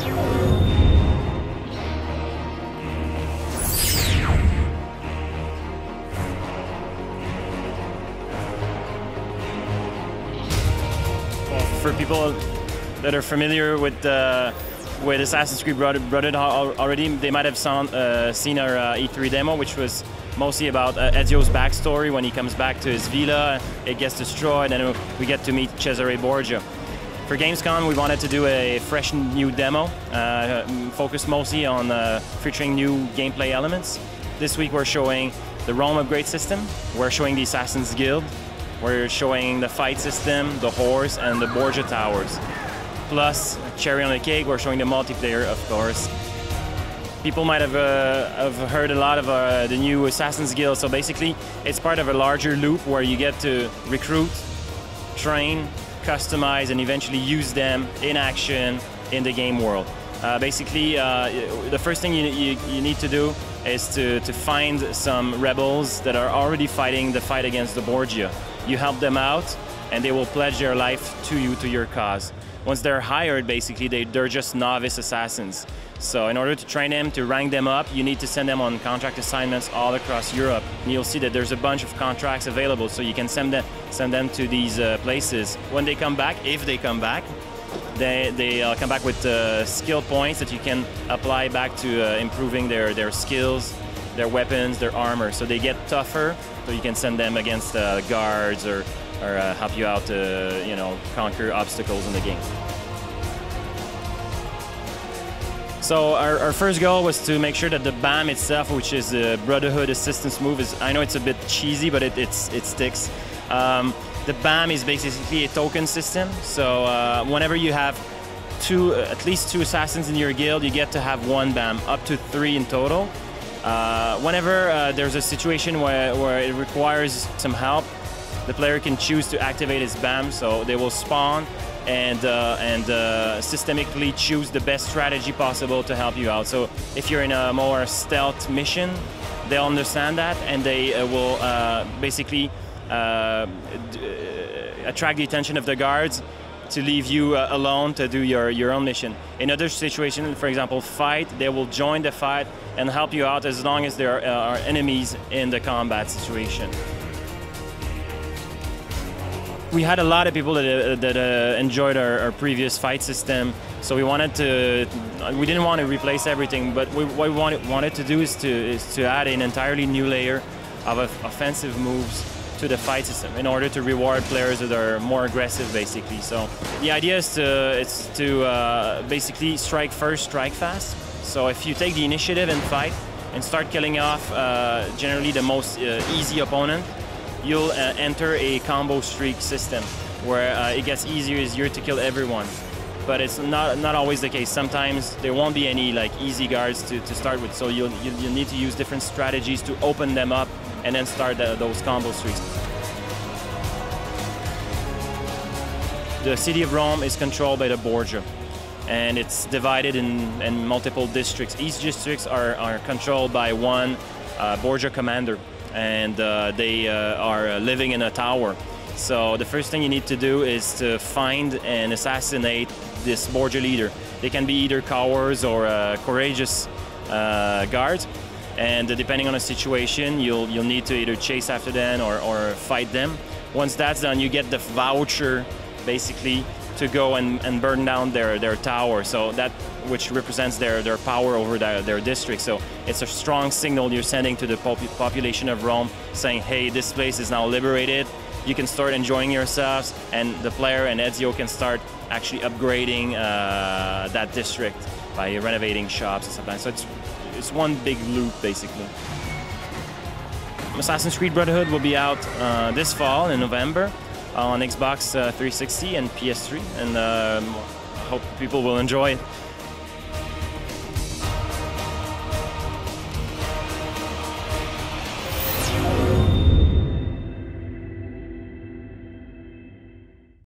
For people that are familiar with Assassin's Creed Brotherhood already, they might have seen our E3 demo, which was mostly about Ezio's backstory. When he comes back to his villa, it gets destroyed, and we get to meet Cesare Borgia. For Gamescom, we wanted to do a fresh new demo, focused mostly on featuring new gameplay elements. This week we're showing the Rome upgrade system, we're showing the Assassin's Guild, we're showing the fight system, the horse, and the Borgia Towers. Plus, cherry on the cake, we're showing the multiplayer, of course. People might have heard a lot of the new Assassin's Guild, so basically it's part of a larger loop where you get to recruit, train, customize, and eventually use them in action in the game world. Basically, the first thing you need to do is to find some rebels that are already fighting the fight against the Borgia. You help them out, and they will pledge their life to you, to your cause. Once they're hired, basically, they're just novice assassins. So in order to train them, to rank them up, you need to send them on contract assignments all across Europe. And you'll see that there's a bunch of contracts available, so you can send them to these places. When they come back, if they come back, they come back with skill points that you can apply back to improving their skills, their weapons, their armor. So they get tougher, so you can send them against guards or help you out to conquer obstacles in the game. So our first goal was to make sure that the BAM itself, which is the Brotherhood assistance move, I know it's a bit cheesy, but it sticks. The BAM is basically a token system. So whenever you have at least two assassins in your guild, you get to have one BAM, up to 3 in total. Whenever there's a situation where it requires some help, the player can choose to activate his BAM, so they will spawn and systemically choose the best strategy possible to help you out. So if you're in a more stealth mission, they'll understand that, and they will basically attract the attention of the guards to leave you alone to do your own mission. In other situations, for example, fight, they will join the fight and help you out as long as there are enemies in the combat situation. We had a lot of people that enjoyed our previous fight system, so we didn't want to replace everything, but what we wanted to do is to add an entirely new layer of offensive moves to the fight system in order to reward players that are more aggressive, basically. So the idea is to basically strike first, strike fast. So if you take the initiative and fight and start killing off generally the most easy opponent, you'll enter a combo streak system where it gets easier to kill everyone. But it's not always the case. Sometimes there won't be any easy guards to start with, so you'll need to use different strategies to open them up and then start those combo streaks. The city of Rome is controlled by the Borgia, and it's divided in multiple districts. Each districts are controlled by one Borgia commander, and they are living in a tower. So the first thing you need to do is to find and assassinate this Borgia leader. They can be either cowards or courageous guards, and depending on the situation, you'll need to either chase after them or fight them. Once that's done, you get the voucher, basically, to go and burn down their tower, so that which represents their power over their district. So it's a strong signal you're sending to the population of Rome, saying, hey, this place is now liberated, you can start enjoying yourselves, and the player and Ezio can start actually upgrading that district by renovating shops and stuff like that. So it's one big loop, basically. Assassin's Creed Brotherhood will be out this fall in November on Xbox 360 and PS3, and hope people will enjoy it.